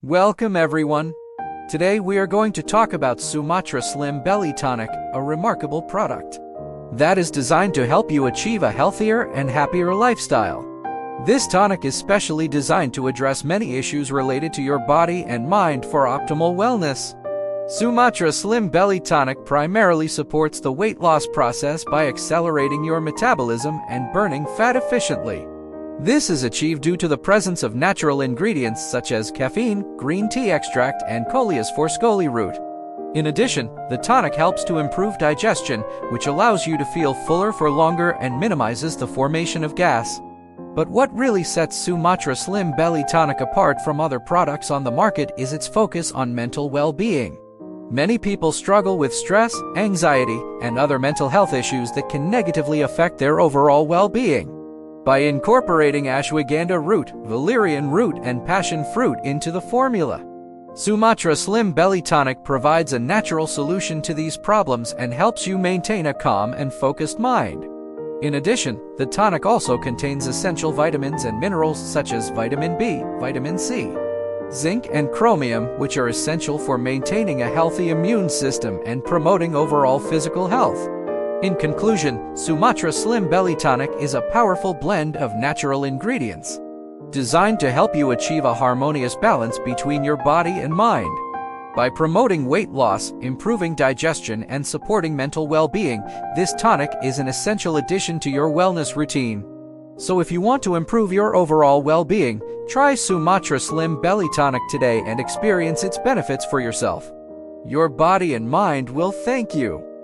Welcome everyone. Today we are going to talk about Sumatra Slim Belly Tonic, a remarkable product that is designed to help you achieve a healthier and happier lifestyle. This tonic is specially designed to address many issues related to your body and mind for optimal wellness. Sumatra Slim Belly Tonic primarily supports the weight loss process by accelerating your metabolism and burning fat efficiently. This is achieved due to the presence of natural ingredients such as caffeine, green tea extract, and coleus forscoli root. In addition, the tonic helps to improve digestion, which allows you to feel fuller for longer and minimizes the formation of gas. But what really sets Sumatra Slim Belly Tonic apart from other products on the market is its focus on mental well-being. Many people struggle with stress, anxiety, and other mental health issues that can negatively affect their overall well-being. By incorporating ashwagandha root, valerian root, and passion fruit into the formula, Sumatra Slim Belly Tonic provides a natural solution to these problems and helps you maintain a calm and focused mind. In addition, the tonic also contains essential vitamins and minerals such as vitamin B, vitamin C, zinc, and chromium, which are essential for maintaining a healthy immune system and promoting overall physical health. In conclusion, Sumatra Slim Belly Tonic is a powerful blend of natural ingredients designed to help you achieve a harmonious balance between your body and mind. By promoting weight loss, improving digestion, and supporting mental well-being, this tonic is an essential addition to your wellness routine. So if you want to improve your overall well-being, try Sumatra Slim Belly Tonic today and experience its benefits for yourself. Your body and mind will thank you.